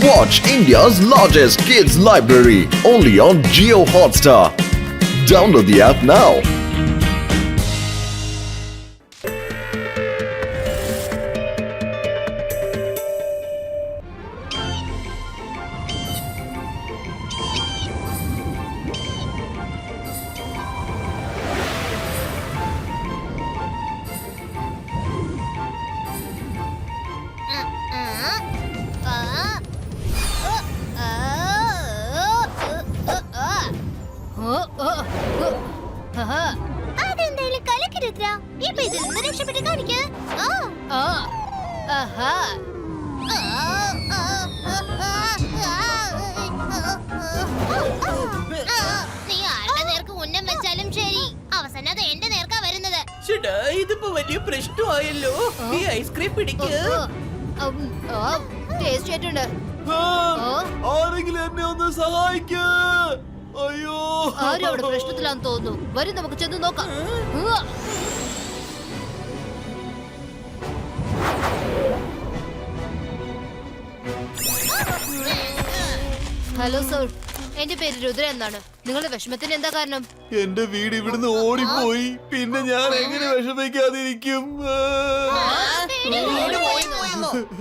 Watch India's largest kids library only on Jio Hotstar. Download the app now. അതെന്തായാലും കലക്കിരുത്ര ഇപ്പൊ ഇതിൽ നിന്ന് രക്ഷപ്പെട്ട് കാണിക്ക്. നീ ആരുടെ നേർക്ക് ഉന്നം വെച്ചാലും ശരി, അവസാനം അത് എന്റെ നേർക്കാ വരുന്നത്. ഇതിപ്പോ വലിയ പ്രശ്നമായല്ലോ. ഈ ഐസ്ക്രീം പിടിക്ക്. ടേസ്റ്റ് ആയിട്ടുണ്ട്. ആരെങ്കിലും എന്നെ ഒന്ന് സഹായിക്കൂ. അയ്യോ, ആരും അവിടെ പ്രശ്നത്തിലാന്ന് തോന്നുന്നു. വരും, നമുക്ക് ചെന്ന് നോക്കാം. ഹലോ സർ, എന്റെ പേര് രുദ്ര എന്നാണ്. നിങ്ങളുടെ വിഷമത്തിന് എന്താ കാരണം? എന്റെ വീട് ഇവിടുന്ന് ഓടിപ്പോയി. പിന്നെ ഞാൻ എങ്ങനെ വിഷമിക്കാതിരിക്കും?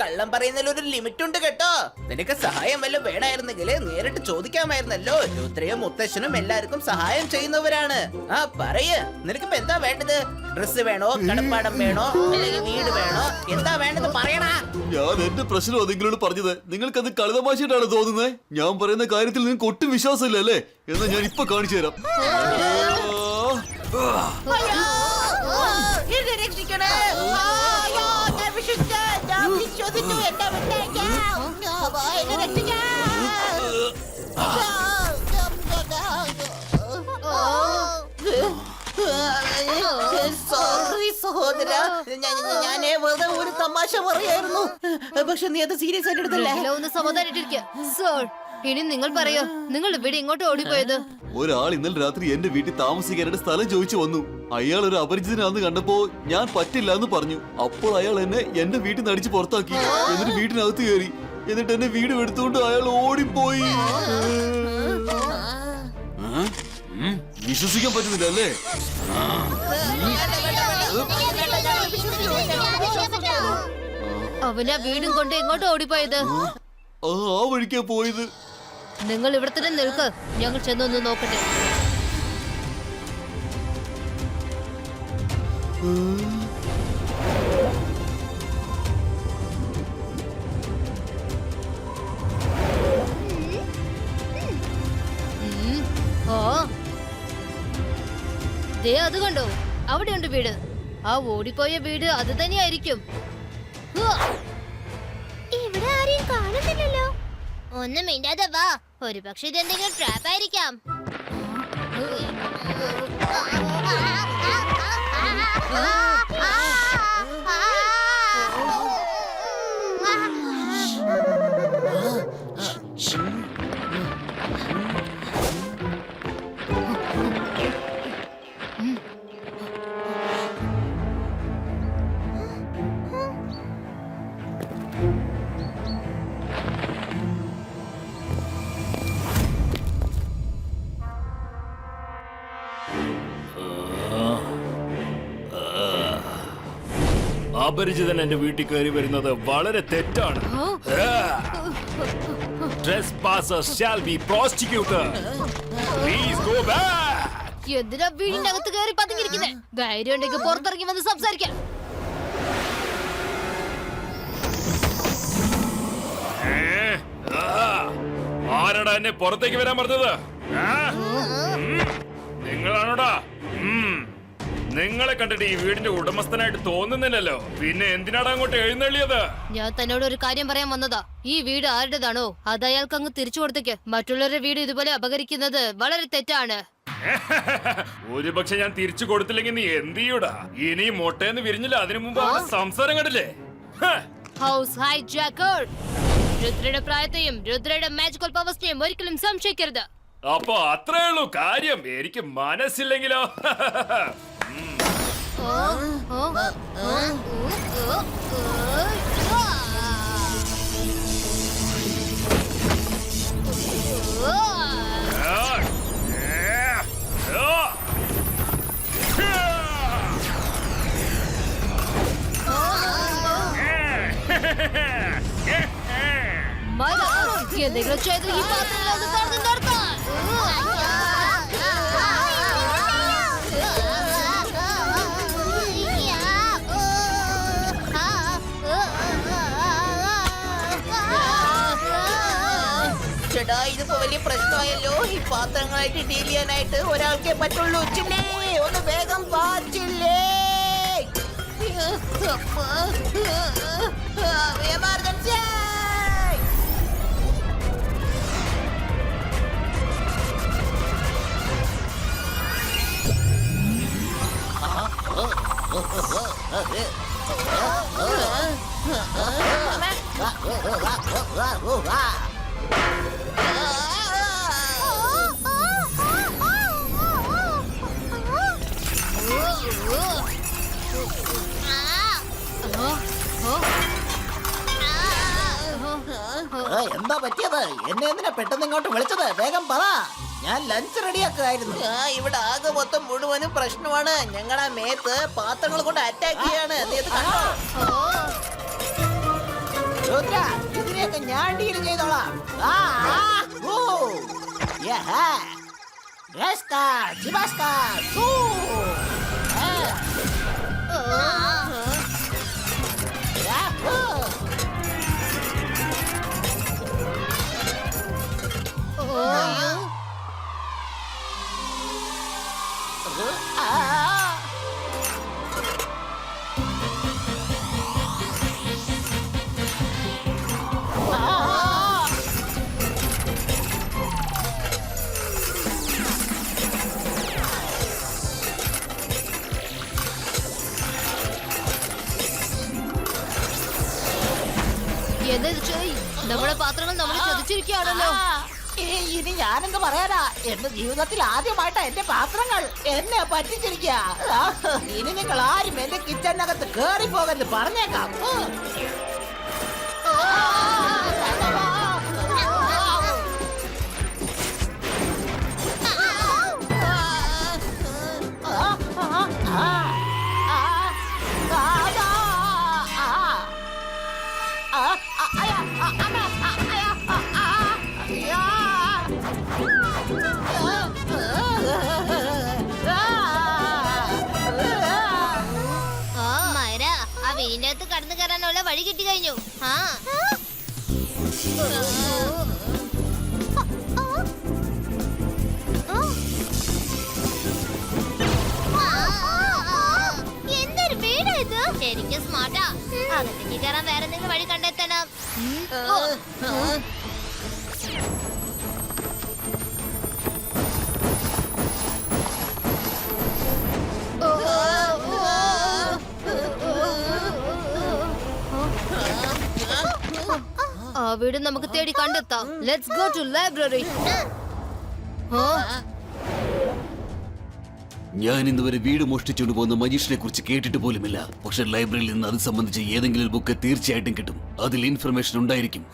കള്ളം പറയുന്നതിൽ ഒരു ലിമിറ്റ് ഉണ്ട് കേട്ടോ. നിനക്ക് സഹായം വല്ല വേണമായിരുന്നെങ്കിൽ നേരിട്ട് ചോദിക്കാമായിരുന്നല്ലോ. രുദ്രയും മുത്തശ്ശനും എല്ലാവർക്കും സഹായം ചെയ്യുന്നവരാണ്. പറയ്, നിനക്കിപ്പോ എന്താ വേണ്ടത്? ഡ്രസ് വേണോ, കടപ്പാടം വേണോ, അല്ലെങ്കിൽ വീട് വേണോ? എന്താ വേണ്ടത് പറയണ. ഞാൻ എന്റെ പ്രശ്നം നിങ്ങളോട് പറഞ്ഞത്. നിങ്ങൾക്ക് അത് കളിതമാശയായിട്ടാണ് തോന്നുന്നത്. ഞാൻ പറയുന്ന കാര്യത്തിൽ നിങ്ങൾക്ക് ഒട്ടും വിശ്വാസമില്ല അല്ലേ? എന്നാ ഞാൻ ഇപ്പൊ കാണിച്ചു തരാം. സോറി സഹോദര, ഞാനേ വെറുതെ ഒരു തമാശ പറയായിരുന്നു. പക്ഷെ നീ അത് സീരിയസ് ആയിട്ട് എടുത്തല്ലേ? ഒന്ന് സമാധാനിട്ടിരിക്കുക സർ. ഇനി നിങ്ങൾ പറയോ, നിങ്ങൾ ഇവിടെ ഇങ്ങോട്ട് ഓടിപ്പോയത്? ഒരാൾ ഇന്നലെ രാത്രി എന്റെ വീട്ടിൽ താമസിക്കാനായിട്ട് സ്ഥലം ചോദിച്ചു വന്നു. അയാൾ ഒരു അപരിചിതനാന്ന് കണ്ടപ്പോ ഞാൻ പറ്റില്ല എന്ന് പറഞ്ഞു. അപ്പോൾ അയാൾ എന്നെ എന്റെ വീട്ടിൽ നിന്ന് അടിച്ച് പുറത്താക്കി. എന്നിട്ട് വീട്ടിനകത്ത് കയറി. എന്നിട്ട് എന്റെ വീട് എടുത്തുകൊണ്ട് അയാൾ ഓടിപ്പോയി. വിശ്വസിക്കാൻ പറ്റുന്നില്ല അല്ലേ? അവനാ വീടും കൊണ്ട് എങ്ങോട്ട് ഓടിപ്പോയത്? ആ വഴിക്കാ പോയത്. നിങ്ങൾ ഇവിടെ തന്നെ നിൽക്ക്, ഞങ്ങൾ ചെന്നൊന്ന് നോക്കട്ടെ. ദേ അത് കണ്ടോ, അവിടെയുണ്ട് വീട്. ആ ഓടിപ്പോയ വീട് അത് തന്നെയായിരിക്കും. ഇവിടെ ആരെയും കാണുന്നില്ലല്ലോ. ഒന്നും മിണ്ടാതെ വാ, ഒരു പക്ഷെ ഇതെന്തെങ്കിലും ട്രാപ്പ് ആയിരിക്കാം. അപരിചിതൻ എന്റെ വീട്ടിൽ കയറി വരുന്നത് വളരെ തെറ്റാണ്. Trespassers shall be prosecuted. Please go back. എന്തിനാ വീടിന്റെ അകത്ത് കയറി പതുങ്ങിയിരിക്കുന്നേ? ധൈര്യം ഉണ്ടെങ്കിൽ പുറത്തിറങ്ങി വന്ന് സംസാരിക്കാം. ആരടാ എന്നെ പുറത്തേക്ക് വരാൻ പറഞ്ഞത്? നിങ്ങളാണോടാ? നിങ്ങളെ കണ്ടിട്ട് ഈ വീടിന്റെ ഉടമസ്ഥനായിട്ട് തോന്നുന്നില്ലല്ലോ. പിന്നെ എന്തിനാണ് അങ്ങോട്ട് എഴുന്നള്ളിയത്? ഞാൻ തന്നോട് ഒരു കാര്യം പറയാൻ വന്നതാ. ഈ വീട് ആരുടേതാണോ അത് അയാൾക്ക് അങ്ങ് തിരിച്ചു കൊടുത്തേക്ക്. മറ്റുള്ളവരുടെ വീട് ഇതുപോലെ അപകരിക്കുന്നത് വളരെ തെറ്റാണ്. ഒരുപക്ഷെ ഞാൻ തിരിച്ചു കൊടുത്തില്ലെങ്കിൽ നീ എന്ത് ചെയ്യൂടാ? ഇനി മൊട്ടേന്ന് വിരിഞ്ഞില്ല. അതിനു മുമ്പ് സംസാരം കണ്ടില്ലേ? House hijacker. രുദ്രയുടെ പ്രായത്തെയും രുദ്രയുടെ മാജിക്കൽ പവേഴ്സിനെയും ഒരിക്കലും സംശയിക്കരുത്. അപ്പൊ അത്രേ ഉള്ളൂ കാര്യം. എനിക്ക് മനസ്സില്ലെങ്കിലോ? എന്തെങ്കിലും ചെയ്ത് ഈ പാത്രങ്ങളൊക്കെ തുറന്ന് നിർത്താൻ. ചേട്ടാ ഇതിപ്പോ വലിയ പ്രശ്നമായല്ലോ. ഈ പാത്രങ്ങളായിട്ട് ഡീൽ ചെയ്യാനായിട്ട് ഒരാൾക്കേ പറ്റുള്ളൂ. ചില്ലേ ഒന്ന് വേഗം വാ ചില്ലേ. എമർജൻസി. എന്താ പറ്റിയത്? എന്നെ എന്തിനാ പെട്ടെന്ന് ഇങ്ങോട്ട് വിളിച്ചത്? വേഗം പറ, ഞാൻ ലഞ്ച് റെഡിയാക്കായിരുന്നു. ഇവിടെ ആകെ മൊത്തം മുഴുവനും പ്രശ്നമാണ്. ഞങ്ങളുടെ മേത്ത് പാത്രങ്ങൾ കൊണ്ട് അറ്റാക്ക് ചെയ്യാണ്. നീ ഇത് കണ്ടോ? രുദ്ര, ഇതിനെയൊക്കെ ഞാൻ ഡീൽ ചെയ്തോളാം. എന്താ ഇത് ചോയ്? നമ്മുടെ പാത്രങ്ങൾ നമ്മൾ ചതിച്ചിരിക്കുകയാണല്ലോ. ഇനി ഞാനെന്ത് പറയാനാ? എന്റെ ജീവിതത്തിൽ ആദ്യമായിട്ടാ എന്റെ പാത്രങ്ങൾ എന്നെ പറ്റിച്ചിരിക്കുക. ഇനി നിങ്ങൾ ആരും എന്റെ കിച്ചണിനകത്ത് കേറി പോകരുത്, പറഞ്ഞേക്കാം. മൈര, ആ വീടിന്റെ അകത്ത് കടന്നു കയറാനുള്ള വഴി കിട്ടി കഴിഞ്ഞു. എന്തൊരു വീടാ ഇത്? ശരിക്കും സ്മാർട്ടാ. അകത്തേക്ക് കയറാൻ വേറെ എന്തെങ്കിലും വഴി കണ്ടെത്തണം. ആ വീട് നമുക്ക് തേടി കണ്ടെത്താം. Let's go to library. ഞാൻ ഇന്നുവരെ വീട് മോഷ്ടിച്ചുകൊണ്ട് പോകുന്ന മജീഷിനെ കുറിച്ച് കേട്ടിട്ട് പോലുമില്ല. പക്ഷെ ലൈബ്രറിയിൽ നിന്ന് അത് സംബന്ധിച്ച് ഏതെങ്കിലും ബുക്ക് തീർച്ചയായിട്ടും കിട്ടും. അതിൽ ഇൻഫർമേഷൻ ഉണ്ടായിരിക്കും.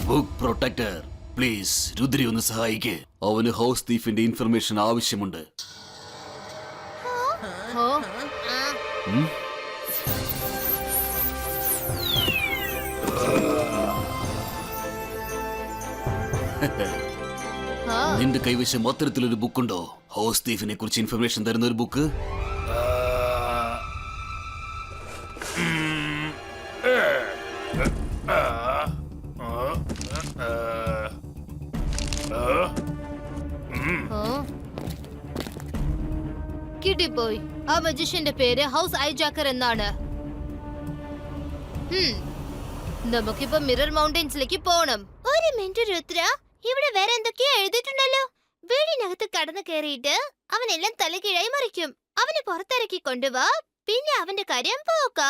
ബുക്ക് പ്രൊട്ടക്ടർ, പ്ലീസ് രുദ്രി ഒന്ന് സഹായിക്കേ. അവന് ഹൗസ് തീഫിന്റെ ഇൻഫർമേഷൻ ആവശ്യമുണ്ട്. നിന്റെ കൈവശം അത്തരത്തിലൊരു ബുക്കുണ്ടോ? ഹൗസ് തീഫിനെ കുറിച്ച് ഇൻഫർമേഷൻ തരുന്ന ഒരു ബുക്ക്? കിട്ടിപ്പോയി. ആ മജീഷ്യന്റെ പേര് ഹൗസ് ഐജാക്കർ എന്നാണ്. നമുക്കിപ്പോ മിറർ മൗണ്ടൻസിലേക്ക് പോണം. ഒരു മിനിറ്റ് രുദ്ര, ഇവിടെ വേറെ എന്തൊക്കെയോ എഴുതിയിട്ടുണ്ടല്ലോ. വീടിനകത്ത് കടന്നു കയറിയിട്ട് അവനെല്ലാം തലകീഴായി മറിക്കും. അവനെ പുറത്തിറക്കി കൊണ്ടുവാ, പിന്നെ അവന്റെ കാര്യം പോക്ക.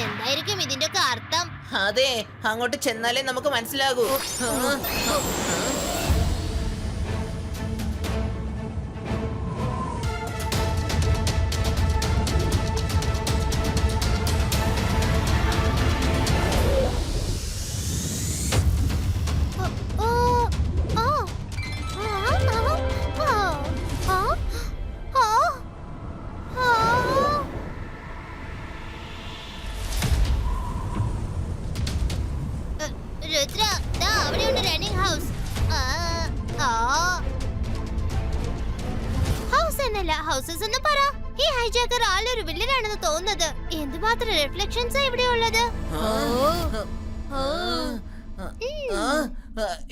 എന്തായിരിക്കും ഇതിന്റെ ഒക്കെ അർത്ഥം? അതെ, അങ്ങോട്ട് ചെന്നാലേ നമുക്ക് മനസ്സിലാകൂ. രുദ്ര, റിയൽ ഹൗസസ് എന്ന് പറ. ഈ ഹൈജാക്കർ ആളൊരു വില്ലനാണെന്ന് തോന്നുന്നത്. എന്തുമാത്രം റിഫ്ലക്ഷൻസാ ഇവിടെ ഉള്ളത്.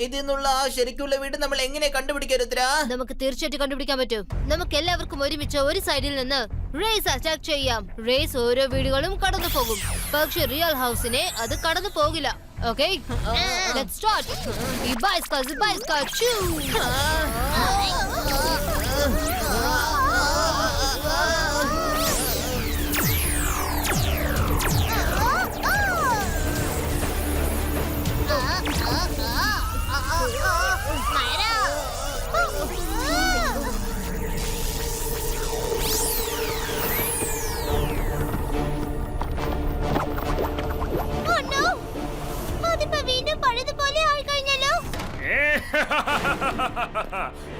ഇതിന്നുള്ള ആ ശരിക്കുള്ള വീട് നമ്മൾ എങ്ങനെ കണ്ടുപിടിക്കുക രുദ്ര? നമുക്ക് തീർച്ചയായിട്ടും കണ്ടുപിടിക്കാൻ പറ്റും. നമുക്ക് എല്ലാവർക്കും ഒരുമിച്ച് ഒരു സൈഡിൽ നിന്ന് റേസ് അറ്റാക്ക് ചെയ്യാം. റേസ് ഓരോ വീടുകളും കടന്നു പോകും, പക്ഷെ റിയൽ ഹൗസിനെ അത് കടന്നു പോകില്ല. Okay, let's start. ഈ ബൈസ്കാർ ചൂ.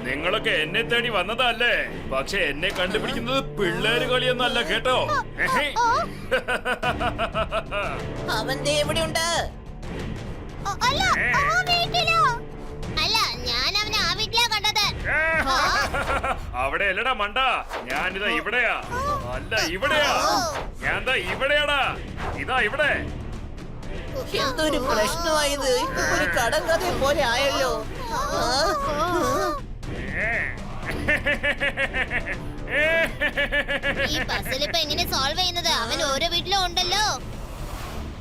നിങ്ങളൊക്കെ എന്നെ തേടി വന്നതല്ലേ, പക്ഷെ എന്നെ കണ്ടുപിടിക്കുന്നത് പിള്ളേര് കളിയൊന്നല്ല കേട്ടോ. അവന്റെ എവിടെയുണ്ട്? അല്ല, ഞാൻ അവനെ ആ വീട്ടിലാ കണ്ടത്. അവിടെ അല്ലടാ മണ്ട, ഞാനിതാ ഇവിടെയാ. അല്ല ഇവിടെയാ, ഞാൻ ദാ ഇവിടെയാടാ. ഇതാ ഇവിടെ. എന്തൊരു പ്രശ്നമായത്, ഒരു കടം കഥ പോലെ ആയല്ലോ. ഈ പസിൽ ഇപ്പൊ എങ്ങനെ സോൾവ് ചെയ്യുന്നത്? അവൻ ഓരോ വീട്ടിലും ഉണ്ടല്ലോ.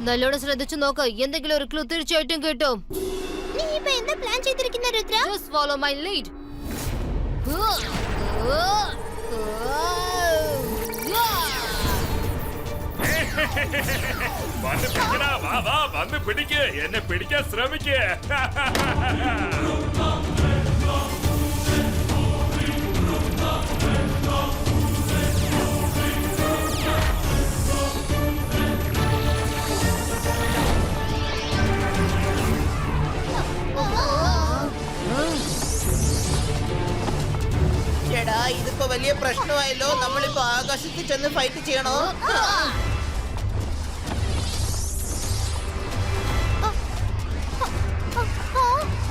നല്ലോണം ശ്രദ്ധിച്ചു നോക്ക്, എന്തെങ്കിലും ഒരു ക്ലൂ തീർച്ചയായിട്ടും കിട്ടും. നീ ഇപ്പൊ എന്താ പ്ലാൻ ചെയ്തിരിക്കുന്ന Rudra? Just follow my lead. വന്ന് പിടിക്കടാ, വാ വാ, വന്ന് പിടിക്ക്, എന്നെ പിടിക്കാൻ ശ്രമിക്ക്. ചേടാ, ഇതിപ്പോ വലിയ പ്രശ്നമായല്ലോ. നമ്മളിപ്പോ ആകാശത്തിൽ ചെന്ന് ഫൈറ്റ് ചെയ്യണോ?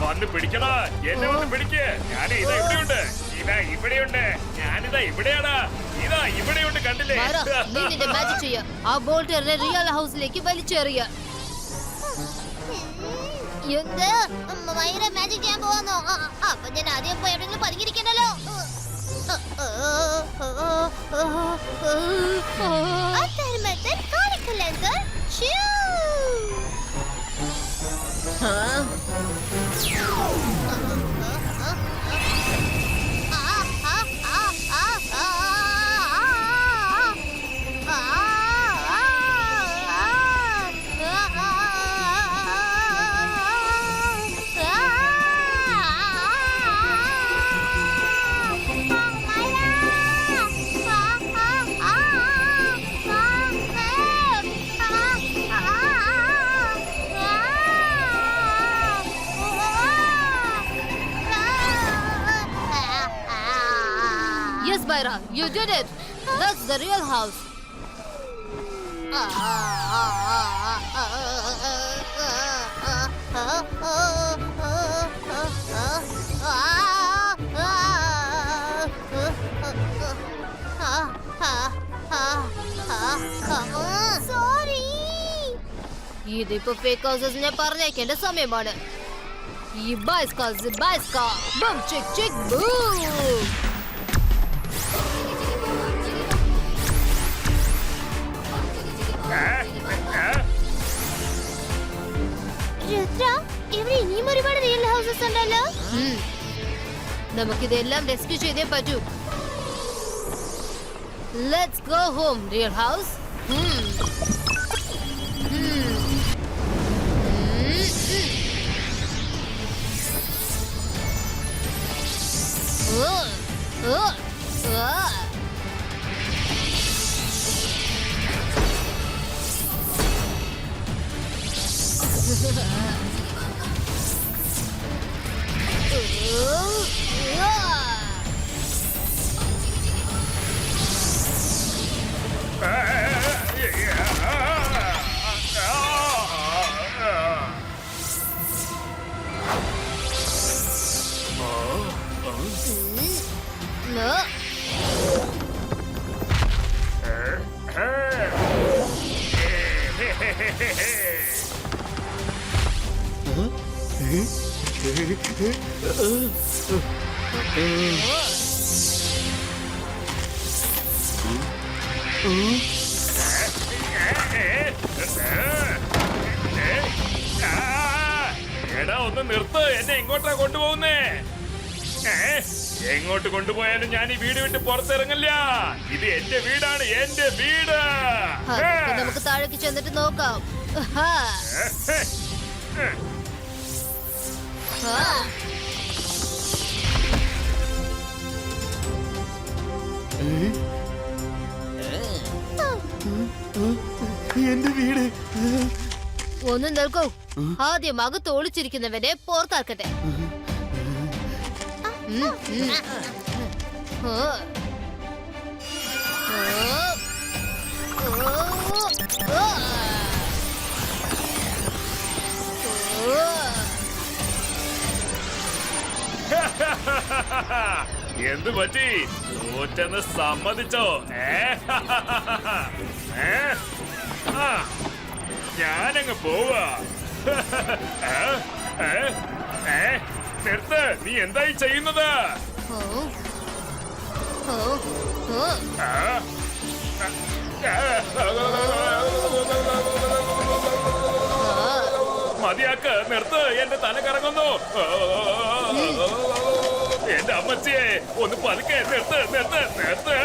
വന്ന് പിടിക്കടാ, എന്നെ വന്ന് പിടിക്ക്. ഞാൻ ഇതാ ഇവിടെയുണ്ട്, ഇതാ ഇവിടെയുണ്ട്, ഞാനിതാ ഇവിടെയാടാ, ഇതാ ഇവിടെയുണ്ട്, കണ്ടില്ലേ? മാജിക് ചെയ്യാ, ആ ബോൾട്ടറിനെ റിയൽ ഹൗസിലേക്ക് വലിച്ചെറിയ. എന്ത് മൈര മാജിക് ചെയ്യാൻ പോവാന്നോ? അപ്പൊ ഞാൻ ആദ്യം പോയി എവിടെയെങ്കിലും പതുങ്ങിയിരിക്കണല്ലോ. Yes, Myra, you did it. That's the real house. Sorry. ഇതിപ്പോ ഫേക്ക് ഹൗസസിനെ പറഞ്ഞേക്കേണ്ട സമയമാണ്. ഈ ബൈസ്കാ ബം ചിക് ചിക് ബൂം. രുദ്ര, ഇവിടെ ഇനിയും ഒരുപാട് റിയൽ ഹൗസസ് ഉണ്ടല്ലോ. നമുക്കിതെല്ലാം റെസ്ക്യൂ ചെയ്തേ പറ്റൂ. Let's go home real house. No. എടാ ഒന്ന് നിർത്ത്, എന്നെ എങ്ങോട്ടാ കൊണ്ടുപോകുന്നേ? എങ്ങോട്ട് കൊണ്ടുപോയാലും ഞാൻ ഈ വീട് വിട്ട് പുറത്തിറങ്ങില്ല. ഇത് എന്റെ വീടാണ്, എന്റെ വീട്. അപ്പൊ നമുക്ക് താഴേക്ക് ചെന്നിട്ട് നോക്കാം. ഹാ. ഹാ. എന്റെ വീട്. ഒന്ന് നിൽക്കൂ. ആദ്യം അകത്ത് ഒളിച്ചിരിക്കുന്നവനെ പുറത്താക്കട്ടെ. എന്ത് പറ്റി? തോറ്റെന്ന് സമ്മതിച്ചോ? ഞാനങ്ങ് പോവാ. നിർത്ത്, നീ എന്തായി ചെയ്യുന്നത്? മതിയാക്ക്, നിർത്ത്, എന്റെ തല കറങ്ങുന്നു. എന്റെ അമ്മച്ചിയെ ഒന്ന് പതുക്കെ നിർത്ത്, നിർത്ത്, നിർത്ത്.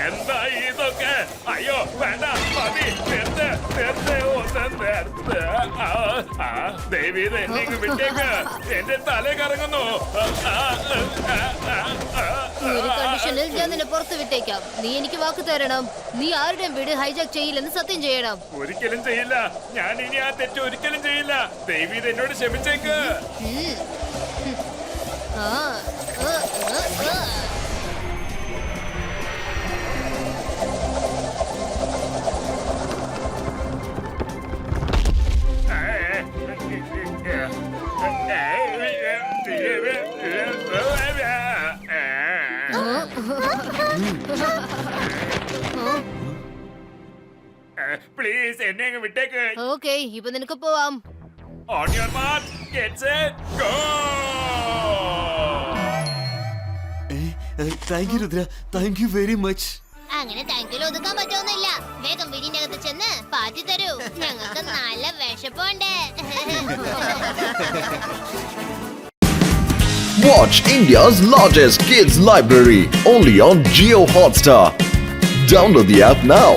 എന്താ ഇതൊക്കെ? അയ്യോ വേണ്ട, മതി, നിർത്ത്, നിർത്ത്, ഒന്ന് നിർത്ത്. ദേവി എന്നെ വിട്ടേക്ക്, എന്റെ തല കറങ്ങുന്നു. ഈ ഒരു കണ്ടീഷനിൽ ഞാൻ നിന്നെ പുറത്ത് വിട്ടേക്കാം. നീ എനിക്ക് വാക്ക് തരണം. നീ ആരുടെയും വീട് ഹൈജാക്ക് ചെയ്യില്ലെന്ന് സത്യം ചെയ്യണം. ഒരിക്കലും ചെയ്യില്ല. ഞാൻ ഇനി ആ തെറ്റ് ഒരിക്കലും ചെയ്യില്ല. ദേവി എന്നോട് ക്ഷമിച്ചേക്ക്. പ്ലീസ് എന്നെ അങ്ങ് വിട്ടേക്ക്. ഓക്കെ, ഇപ്പൊ നിനക്ക് പോവാം. On your mark, get set, go! Thank you Rudra, thank you very much. അങ്ങനെ താങ്ക്യൂ ഒതുക്കാൻ പറ്റൊന്നുമില്ല. വേഗം വീടിന്റെ അകത്ത് ചെന്ന് പാറ്റി തരൂ. ഞങ്ങൾക്ക് നല്ല വിശപ്പുണ്ട്. Watch India's largest kids library only on Jio Hotstar. Download the app now.